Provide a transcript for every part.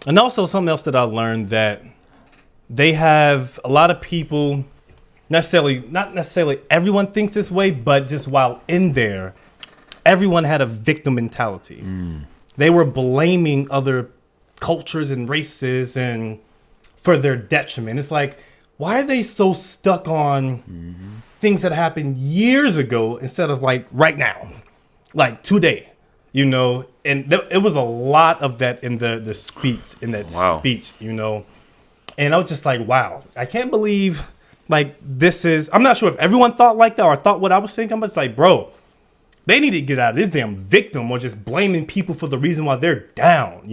And also something else that I learned that they have a lot of people not necessarily everyone thinks this way, but just while in there, everyone had a victim mentality. They were blaming other cultures and races and for their detriment. It's like, why are they so stuck on things that happened years ago instead of like right now, like today, And it was a lot of that in the speech, Wow. And I was just like, wow, I can't believe like this is. I'm not sure if everyone thought like that or thought what I was thinking. I'm just like, bro, they need to get out of this damn victim or just blaming people for the reason why they're down.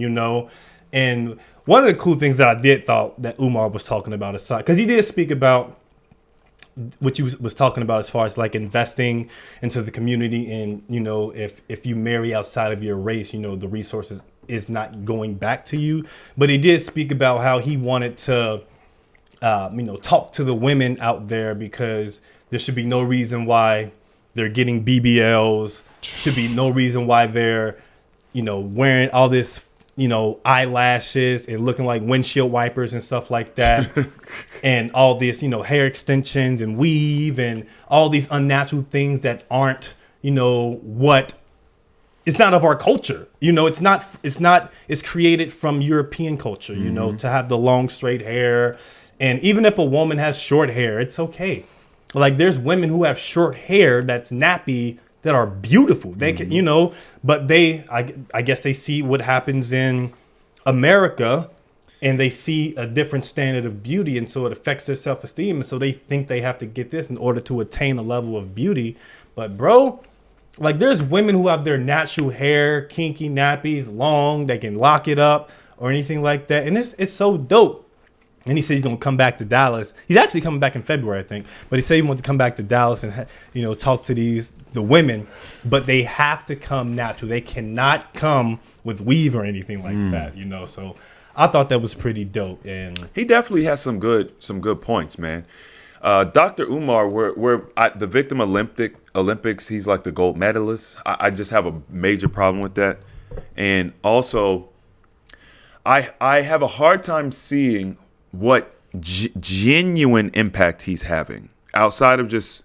And one of the cool things that I did thought that Umar was talking about aside, because he did speak about what you was talking about as far as like investing into the community and, if you marry outside of your race, the resources is not going back to you. But he did speak about how he wanted to, talk to the women out there because there should be no reason why they're getting BBLs. Should be no reason why they're, wearing all this, eyelashes and looking like windshield wipers and stuff like that. And all this, hair extensions and weave and all these unnatural things that aren't, what it's not of our culture. It's created from European culture, to have the long straight hair. And even if a woman has short hair, it's okay. Like there's women who have short hair that's nappy that are beautiful. They can, but I guess they see what happens in America and they see a different standard of beauty. And so it affects their self-esteem. And so they think they have to get this in order to attain a level of beauty. But bro, like there's women who have their natural hair, kinky nappies, long, they can lock it up or anything like that. And it's so dope. And he said he's going to come back to Dallas. He's actually coming back in February, I think. But he said he wants to come back to Dallas and, talk to the women. But they have to come natural. They cannot come with weave or anything like that, So I thought that was pretty dope. And He definitely has some good points, man. Dr. Umar, we're at the Victim Olympics. He's like the gold medalist. I just have a major problem with that. And also, I have a hard time seeing what genuine impact he's having outside of just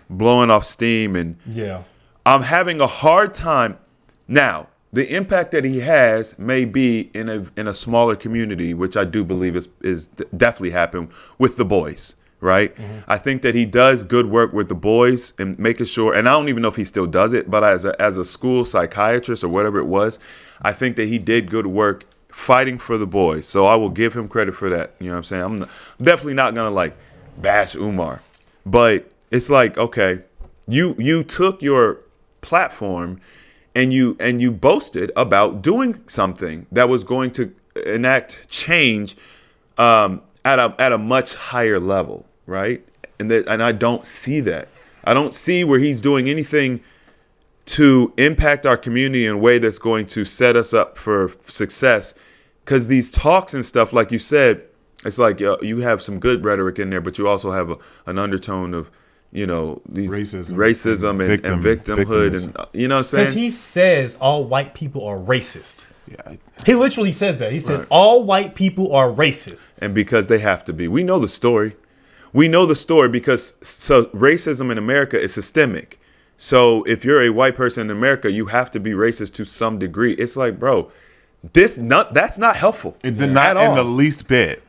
blowing off steam. And yeah, I'm having a hard time now. The impact that he has may be in a smaller community, which I do believe is definitely happened with the boys, right? Mm-hmm. I think that he does good work with the boys and making sure, and I don't even know if he still does it, but as a school psychiatrist or whatever it was, I think that he did good work fighting for the boys. So I will give him credit for that. You know what I'm saying? I'm definitely not going to like bash Umar, but it's like, okay, you took your platform and you boasted about doing something that was going to enact change at a much higher level, right? And I don't see that. I don't see where he's doing anything to impact our community in a way that's going to set us up for success. Because these talks and stuff, like you said, it's like you have some good rhetoric in there, but you also have an undertone of, these racism and victimhood. And you know what I'm saying? Because he says all white people are racist. Yeah. He literally says that. He said Right. all white people are racist. And because they have to be. We know the story. We know the story because racism in America is systemic. So if you're a white person in America, you have to be racist to some degree. It's like, bro, that's not helpful. It did not in the least bit.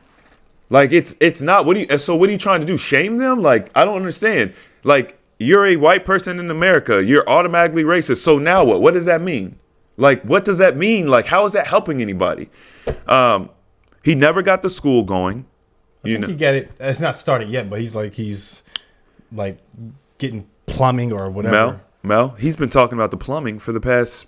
Like it's not. What are you trying to do? Shame them? Like, I don't understand. Like, you're a white person in America, you're automatically racist. So now what? What does that mean? Like, what does that mean? Like, how is that helping anybody? He never got the school going. I think he got it. It's not started yet, but he's like getting plumbing or whatever. Mel, he's been talking about the plumbing for the past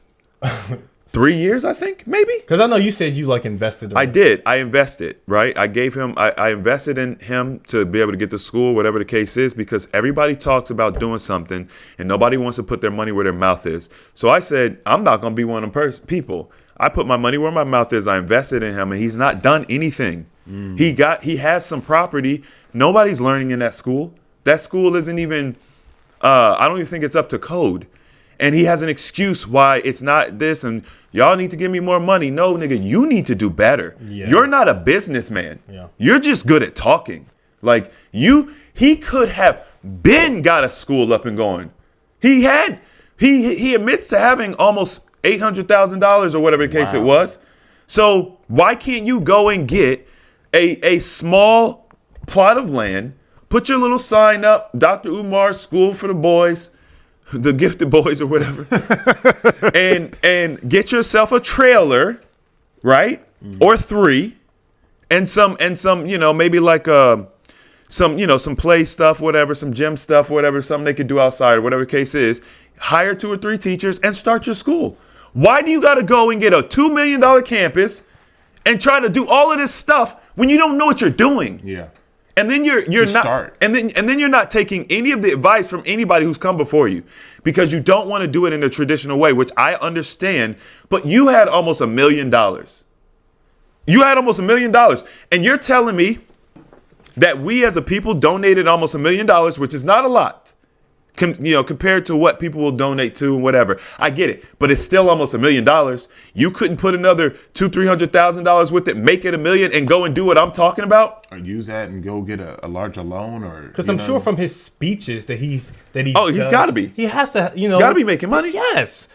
3 years, I think, maybe. Because I know you said you like invested. I did. I invested, right? I invested in him to be able to get to school, whatever the case is, because everybody talks about doing something and nobody wants to put their money where their mouth is. So I said, I'm not going to be one of them people. I put my money where my mouth is. I invested in him and he's not done anything. He has some property. Nobody's learning in that school. That school isn't even, I don't even think it's up to code. And he has an excuse why it's not this and y'all need to give me more money. No, nigga, you need to do better. Yeah. You're not a businessman. Yeah. You're just good at talking. Like he could have been got a school up and going. He admits to having almost $800,000 or whatever the case it was. So why can't you go and get a small plot of land, put your little sign up, Dr. Umar School for the Boys, the Gifted Boys or whatever, and get yourself a trailer, right? Or 3, and some, maybe like some play stuff, whatever, some gym stuff, whatever, something they could do outside or whatever the case is. Hire 2 or 3 teachers and start your school. Why do you got to go and get a $2 million campus and try to do all of this stuff when you don't know what you're doing? Yeah. And then you're not start. and then you're not taking any of the advice from anybody who's come before you because you don't want to do it in a traditional way, which I understand, but you had almost $1 million. You had almost $1 million, and you're telling me that we as a people donated almost $1 million, which is not a lot, compared to what people will donate to and whatever. I get it, but it's still almost $1 million. You couldn't put another $200,000-$300,000 with it, make it $1 million, and go and do what I'm talking about. Or use that and go get a larger loan, or because I'm sure from his speeches that he's got to be. He has to, got to be making money. Yes.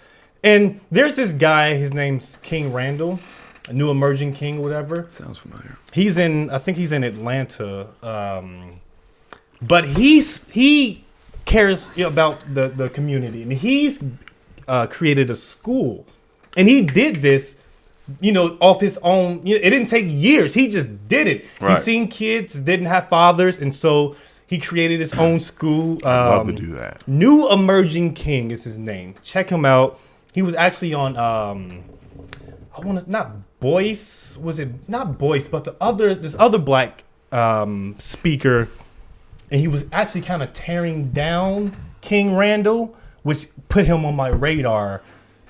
And there's this guy. His name's King Randall, a new emerging king, whatever. Sounds familiar. I think he's in Atlanta, but he cares about the community, and he's created a school, and he did this, off his own. It didn't take years. He just did it. Right. He seen kids didn't have fathers, and so he created his own school. I'd love to do that. New Emerging King is his name. Check him out. He was actually on not Boyce, was it not Boyce, but this other black speaker, and he was actually kind of tearing down King Randall, which put him on my radar.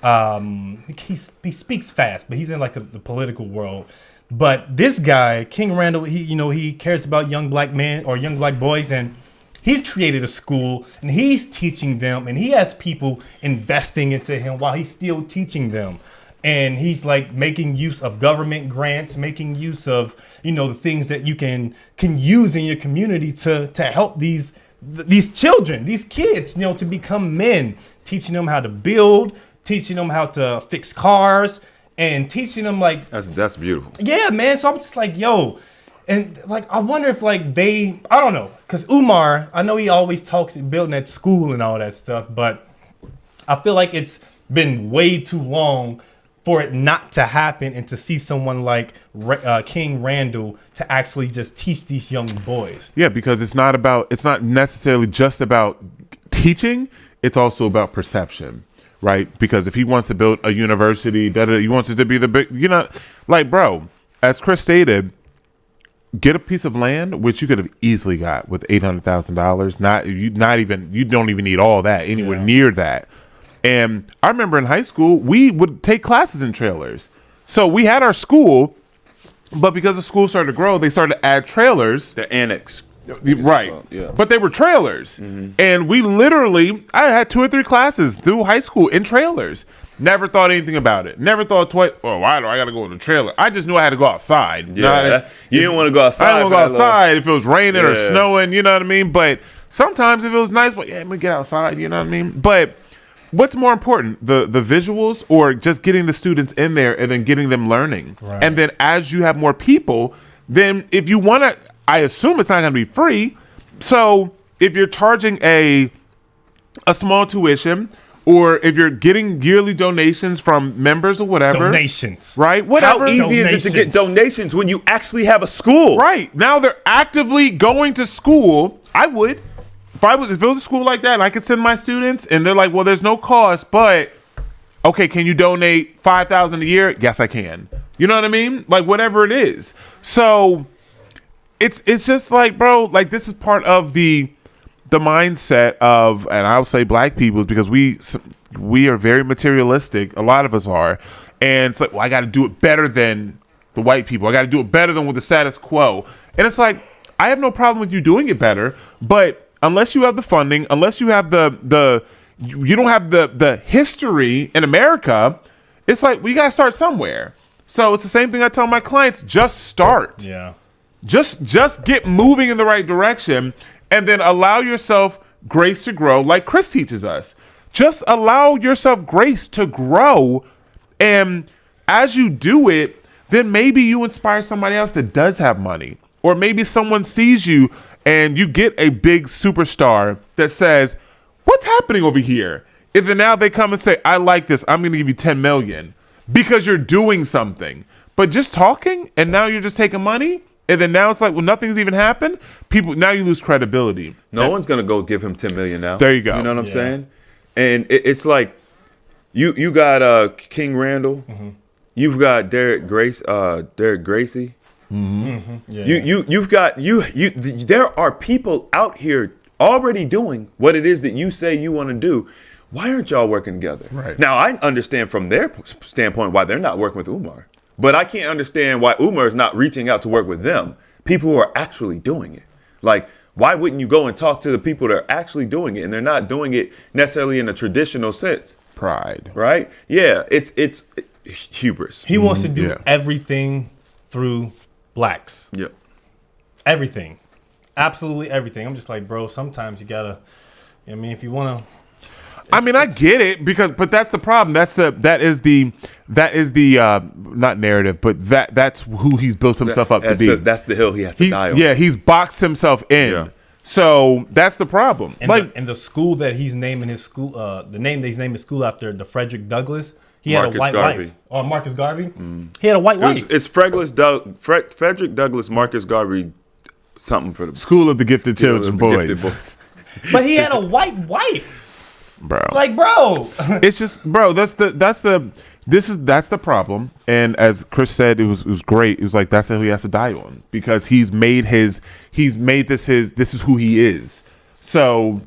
He speaks fast, but he's in like the political world. But this guy, King Randall, he cares about young black men or young black boys, and he's created a school and he's teaching them, and he has people investing into him while he's still teaching them. And he's like making use of government grants, making use of, the things that you can use in your community to help these children, these kids, to become men, teaching them how to build, teaching them how to fix cars, and teaching them like that's beautiful. Yeah, man. So I'm just like, yo, and like I wonder if like I don't know, because Umar, I know he always talks building at school and all that stuff, but I feel like it's been way too long for it not to happen, and to see someone like King Randall to actually just teach these young boys. Yeah, because it's not necessarily just about teaching. It's also about perception, right? Because if he wants to build a university, he wants it to be the big, like, bro, as Chris stated, get a piece of land, which you could have easily got with $800,000. You don't even need all that, anywhere near that. And I remember in high school, we would take classes in trailers. So we had our school, but because the school started to grow, they started to add trailers. The annex. Right. Yeah. But they were trailers. Mm-hmm. And I had 2 or 3 classes through high school in trailers. Never thought anything about it. Never thought twice, why do I got to go in the trailer? I just knew I had to go outside. Yeah. You didn't want to go outside. I didn't want to go outside if it was raining or snowing, you know what I mean? But sometimes if it was nice, let me get outside, you know what I mean? But what's more important, the visuals or just getting the students in there and then getting them learning? Right. And then as you have more people, then if you want to, I assume it's not going to be free. So if you're charging a small tuition, or if you're getting yearly donations from members or whatever. Donations. Right? Whatever. How easy is it to get donations when you actually have a school? Right. Now they're actively going to school. I would. If it was a school like that and I could send my students and they're like, well, there's no cost, but okay, can you donate $5,000 a year? Yes, I can. You know what I mean? Like whatever it is. So it's just like, bro, like this is part of the mindset of, and I'll say black people, because we are very materialistic. A lot of us are. And it's like, well, I got to do it better than the white people. I got to do it better than with the status quo. And it's like, I have no problem with you doing it better, but unless you have the funding, unless you have the you don't have the history in America. It's like we gotta start somewhere. So it's the same thing I tell my clients: just start. Yeah. Just get moving in the right direction, and then allow yourself grace to grow, like Chris teaches us. Just allow yourself grace to grow, and as you do it, then maybe you inspire somebody else that does have money, or maybe someone sees you and you get a big superstar that says, "What's happening over here?" If then now they come and say, "I like this, I'm going to give you 10 million," because you're doing something. But just talking, and now you're just taking money, and then now it's like, well, nothing's even happened. People, now you lose credibility. No one's gonna go give him 10 million now. There you go. You know what I'm saying? And it's like you got King Randall, you've got Derek Gracie. You've got there are people out here already doing what it is that you say you want to do. Why aren't y'all working together? Right. Now, I understand from their standpoint why they're not working with Umar, but I can't understand why Umar is not reaching out to work with them, people who are actually doing it. Like, why wouldn't you go and talk to the people that are actually doing it, and they're not doing it necessarily in a traditional sense? Pride. Right? Yeah, it's hubris. He wants to do everything through blacks. Yep. Everything. Absolutely everything. I'm just like, bro, sometimes you gotta, I mean, if you want to. I mean, I get it but that's the problem. That is the not narrative, but that's who he's built himself up to be. That's the hill he has to die on. Yeah, he's boxed himself in. Yeah. So that's the problem. And the school that he's naming his school, the name that he's naming his school after, the Frederick Douglass. He had a white wife. Or Marcus Garvey. He had a white wife. It's Frederick Douglass, Marcus Garvey, something for the School of the Gifted Children Boys. But he had a white wife. Bro. Like, bro. It's just, bro, that's the problem. And as Chris said, it was great. It was like, that's who he has to die on, because this is who he is. So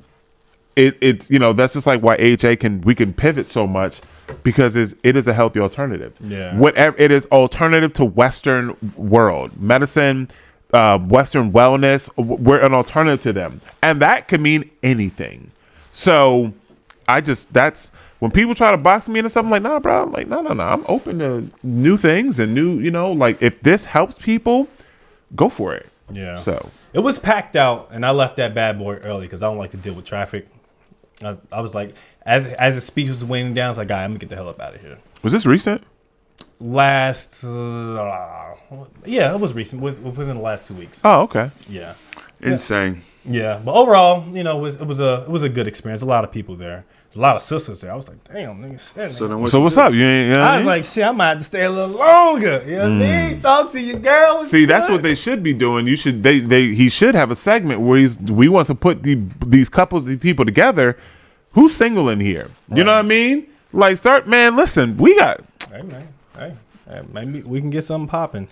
it's that's just like why we can pivot so much, because it is a healthy alternative. Yeah. Whatever it is, alternative to Western world medicine, Western wellness, we're an alternative to them, and that could mean anything. So that's when people try to box me into something, like, nah, bro. I'm like, no. I'm open to new things and new, like, if this helps people, go for it. Yeah. So it was packed out, and I left that bad boy early because I don't like to deal with traffic. I was like, as the speech was waning down, I was like, I'm gonna get the hell up out of here. Was this recent? It was recent, within the last 2 weeks. Oh, okay. Yeah. Insane. Yeah, but overall, it was a good experience. A lot of people there. A lot of sisters there. I was like, damn, niggas. So what's up? I was like, shit, I might have to stay a little longer. You know what I mean? Talk to your girl. See, that's what they should be doing. He should have a segment where we want to put these people together. Who's single in here? You know what I mean? Like, listen, we got. Hey, man. Hey, maybe we can get something popping.